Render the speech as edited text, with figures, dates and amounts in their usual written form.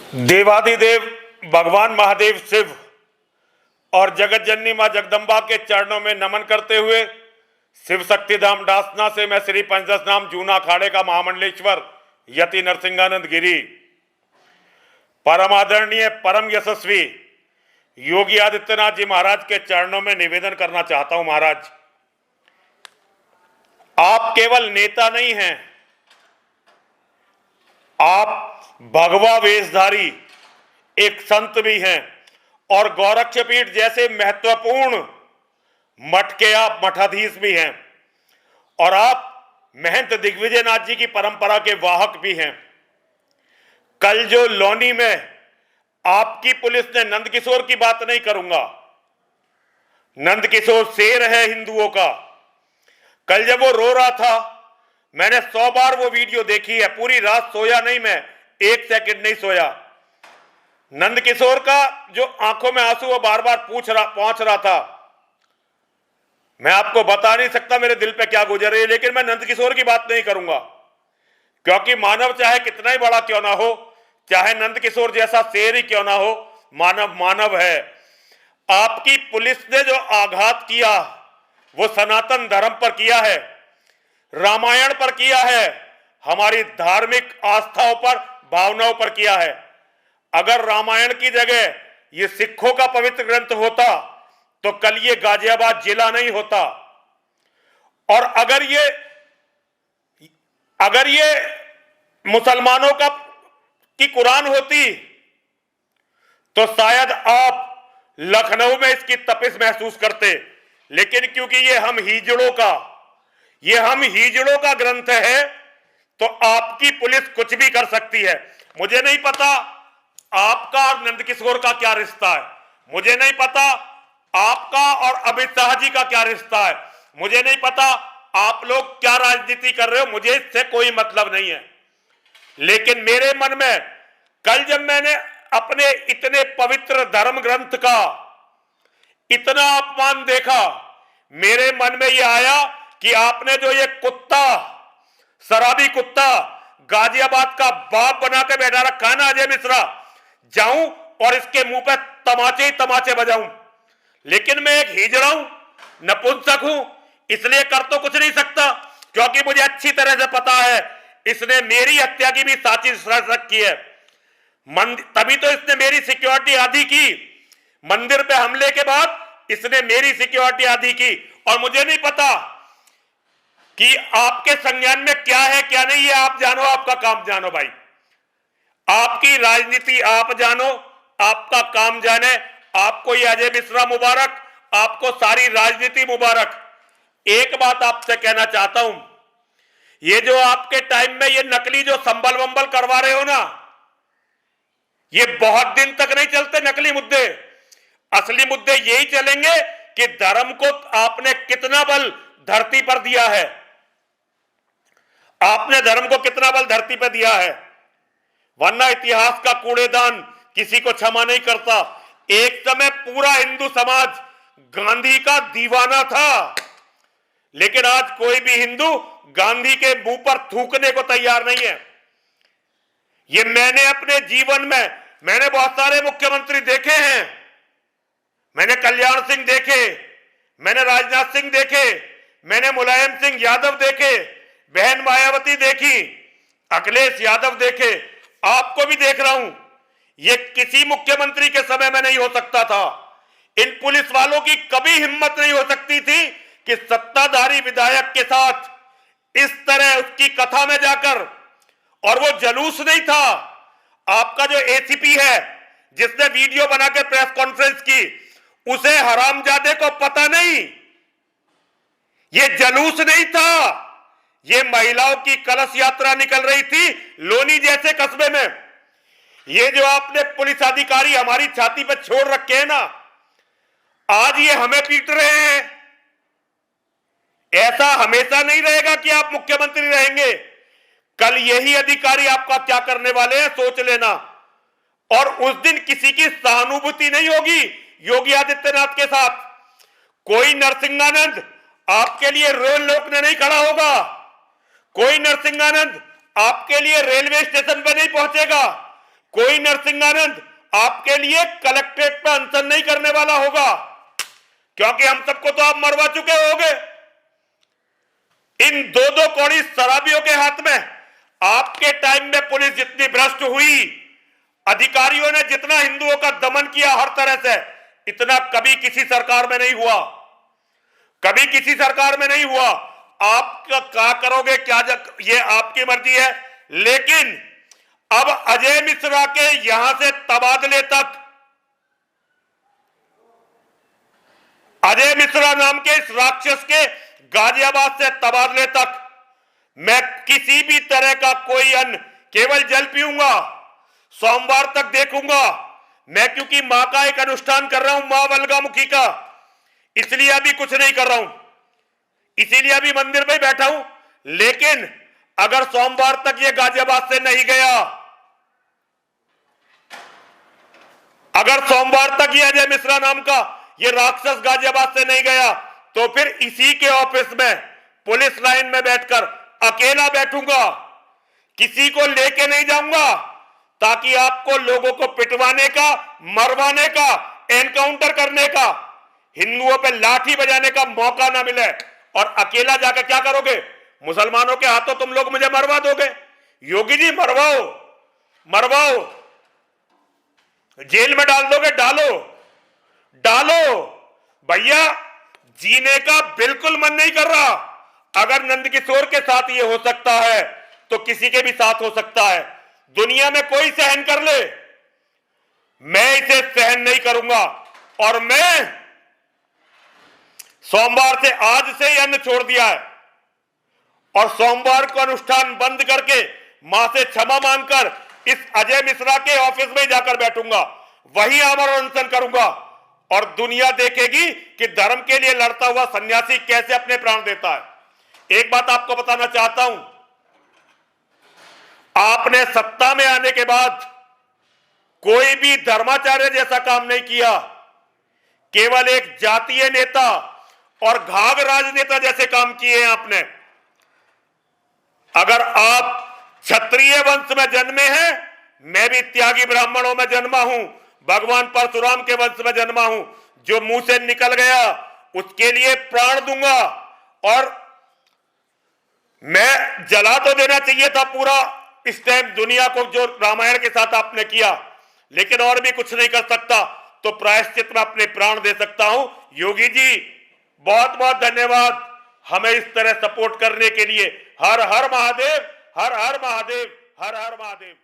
देवाधिदेव भगवान महादेव शिव और जगत जननी मां जगदम्बा के चरणों में नमन करते हुए शिव शक्तिधाम डासना से मैं श्री पंचदश नाम जूना अखाड़े का महामंडलेश्वर यति नरसिंहानंद गिरी परम आदरणीय परम यशस्वी योगी आदित्यनाथ जी महाराज के चरणों में निवेदन करना चाहता हूं। महाराज, आप केवल नेता नहीं हैं, आप भगवा वेशधारी एक संत भी हैं और गोरक्षपीठ जैसे महत्वपूर्ण मठ के आप मठाधीश भी हैं और आप महंत दिग्विजयनाथ जी की परंपरा के वाहक भी हैं। कल जो लौनी में आपकी पुलिस ने नंदकिशोर की बात नहीं करूंगा, नंदकिशोर शेर है हिंदुओं का। कल जब वो रो रहा था, मैंने 100 बार वो वीडियो देखी है, पूरी रात सोया नहीं, मैं 1 सेकंड नहीं सोया। नंदकिशोर का जो आंखों में आंसू वो बार बार पहुंच रहा था, मैं आपको बता नहीं सकता मेरे दिल पे क्या गुजर रही है, लेकिन मैं नंदकिशोर की बात नहीं करूंगा क्योंकि मानव चाहे कितना ही बड़ा क्यों ना हो, चाहे नंदकिशोर जैसा शेर ही क्यों ना हो, मानव मानव है। आपकी पुलिस ने जो आघात किया वो सनातन धर्म पर किया है, रामायण पर किया है, हमारी धार्मिक आस्थाओं पर, भावनाओं पर किया है। अगर रामायण की जगह ये सिखों का पवित्र ग्रंथ होता तो कल ये गाजियाबाद जिला नहीं होता। और अगर ये मुसलमानों की कुरान होती तो शायद आप लखनऊ में इसकी तपिश महसूस करते, लेकिन क्योंकि ये हम हिजड़ों का ग्रंथ है तो आपकी पुलिस कुछ भी कर सकती है। मुझे नहीं पता आपका और नंदकिशोर का क्या रिश्ता है, मुझे नहीं पता आपका और अमित शाह जी का क्या रिश्ता है, मुझे नहीं पता आप लोग क्या राजनीति कर रहे हो, मुझे इससे कोई मतलब नहीं है। लेकिन मेरे मन में कल जब मैंने अपने इतने पवित्र धर्म ग्रंथ का इतना अपमान देखा, मेरे मन में यह आया कि आपने जो ये कुत्ता, शराबी कुत्ता गाजियाबाद का बाप बना के बैठा रखा है ना अजय मिश्रा, जाऊं और इसके मुंह पे तमाचे ही तमाचे बजाऊं। लेकिन मैं एक हिजड़ा हूं, नपुंसक हूं, इसलिए कर तो कुछ नहीं सकता क्योंकि मुझे अच्छी तरह से पता है इसने मेरी हत्या की भी साजिश रखी है। तभी तो इसने मेरी सिक्योरिटी आधी की, मंदिर पे हमले के बाद इसने मेरी सिक्योरिटी आधी की। और मुझे नहीं पता कि आपके संज्ञान में क्या है क्या नहीं, ये आप जानो, आपका काम जानो भाई, आपकी राजनीति आप जानो, आपका काम जाने। आपको ये अजय मिश्रा मुबारक, आपको सारी राजनीति मुबारक। एक बात आपसे कहना चाहता हूं, ये जो आपके टाइम में ये नकली जो संबल वंबल करवा रहे हो ना, ये बहुत दिन तक नहीं चलते नकली मुद्दे। असली मुद्दे यही चलेंगे कि धर्म को आपने कितना बल धरती पर दिया है, आपने धर्म को कितना बल धरती पर दिया है, वरना इतिहास का कूड़ेदान किसी को क्षमा नहीं करता। एक समय पूरा हिंदू समाज गांधी का दीवाना था, लेकिन आज कोई भी हिंदू गांधी के मुंह पर थूकने को तैयार नहीं है। ये मैंने अपने जीवन में, मैंने बहुत सारे मुख्यमंत्री देखे हैं, मैंने कल्याण सिंह देखे, मैंने राजनाथ सिंह देखे, मैंने मुलायम सिंह यादव देखे, बहन मायावती देखी, अखिलेश यादव देखे, आपको भी देख रहा हूं। ये किसी मुख्यमंत्री के समय में नहीं हो सकता था। इन पुलिस वालों की कभी हिम्मत नहीं हो सकती थी कि सत्ताधारी विधायक के साथ इस तरह उसकी कथा में जाकर, और वो जलूस नहीं था। आपका जो एसीपी है जिसने वीडियो बनाकर प्रेस कॉन्फ्रेंस की, उसे हरामजादे को पता नहीं, ये जलूस नहीं था, ये महिलाओं की कलश यात्रा निकल रही थी लोनी जैसे कस्बे में। ये जो आपने पुलिस अधिकारी हमारी छाती पर छोड़ रखे हैं ना, आज ये हमें पीट रहे हैं। ऐसा हमेशा नहीं रहेगा कि आप मुख्यमंत्री रहेंगे, कल यही अधिकारी आपका क्या करने वाले हैं सोच लेना। और उस दिन किसी की सहानुभूति नहीं होगी योगी आदित्यनाथ के साथ। कोई नरसिंहानंद आपके लिए रेल रोकने नहीं खड़ा होगा, कोई नरसिंहानंद आपके लिए रेलवे स्टेशन पर नहीं पहुंचेगा, कोई नरसिंहानंद आपके लिए कलेक्ट्रेट पर अनशन नहीं करने वाला होगा, क्योंकि हम सबको तो आप मरवा चुके होगे। इन दो दो कौड़ी शराबियों के हाथ में आपके टाइम में पुलिस जितनी भ्रष्ट हुई, अधिकारियों ने जितना हिंदुओं का दमन किया हर तरह से, इतना कभी किसी सरकार में नहीं हुआ, कभी किसी सरकार में नहीं हुआ। आप क्या करोगे क्या ये आपकी मर्जी है, लेकिन अब अजय मिश्रा के यहां से तबादले तक, अजय मिश्रा नाम के इस राक्षस के गाजियाबाद से तबादले तक मैं किसी भी तरह का कोई अन्न, केवल जल पीऊंगा, सोमवार तक देखूंगा मैं, क्योंकि मां का एक अनुष्ठान कर रहा हूं, मां बलगामुखी का, इसलिए अभी कुछ नहीं कर रहा हूं, इसीलिए अभी मंदिर में बैठा हूं। लेकिन अगर सोमवार तक ये गाजियाबाद से नहीं गया, अगर सोमवार तक ये अजय मिश्रा नाम का ये राक्षस गाजियाबाद से नहीं गया, तो फिर इसी के ऑफिस में पुलिस लाइन में बैठकर अकेला बैठूंगा, किसी को लेके नहीं जाऊंगा, ताकि आपको लोगों को पिटवाने का, मरवाने का, एनकाउंटर करने का, हिंदुओं पे लाठी बजाने का मौका ना मिले। और अकेला जाकर क्या करोगे, मुसलमानों के हाथों तुम लोग मुझे मरवा दोगे। योगी जी मरवाओ, मरवाओ, जेल में डाल दोगे, डालो, डालो, भैया जीने का बिल्कुल मन नहीं कर रहा। अगर नंदकिशोर के साथ ये हो सकता है तो किसी के भी साथ हो सकता है, दुनिया में कोई सहन कर ले, मैं इसे सहन नहीं करूंगा। और मैं सोमवार से, आज से ही अन्न छोड़ दिया है, और सोमवार को अनुष्ठान बंद करके मां से क्षमा मांगकर इस अजय मिश्रा के ऑफिस में जाकर बैठूंगा, वहीं आमरण अनशन करूंगा, और दुनिया देखेगी कि धर्म के लिए लड़ता हुआ सन्यासी कैसे अपने प्राण देता है। एक बात आपको बताना चाहता हूं, आपने सत्ता में आने के बाद कोई भी धर्माचार्य जैसा काम नहीं किया, केवल एक जातीय नेता और घाघ राजनेता जैसे काम किए हैं आपने। अगर आप क्षत्रिय वंश में जन्मे हैं, मैं भी त्यागी ब्राह्मणों में जन्मा हूं, भगवान परशुराम के वंश में जन्मा हूं, जो मुंह से निकल गया उसके लिए प्राण दूंगा। और मैं जला तो देना चाहिए था पूरा इस टाइम दुनिया को, जो रामायण के साथ आपने किया, लेकिन और भी कुछ नहीं कर सकता, तो प्रायश्चित में अपने प्राण दे सकता हूं। योगी जी बहुत बहुत धन्यवाद हमें इस तरह सपोर्ट करने के लिए। हर हर महादेव, हर हर महादेव, हर हर महादेव।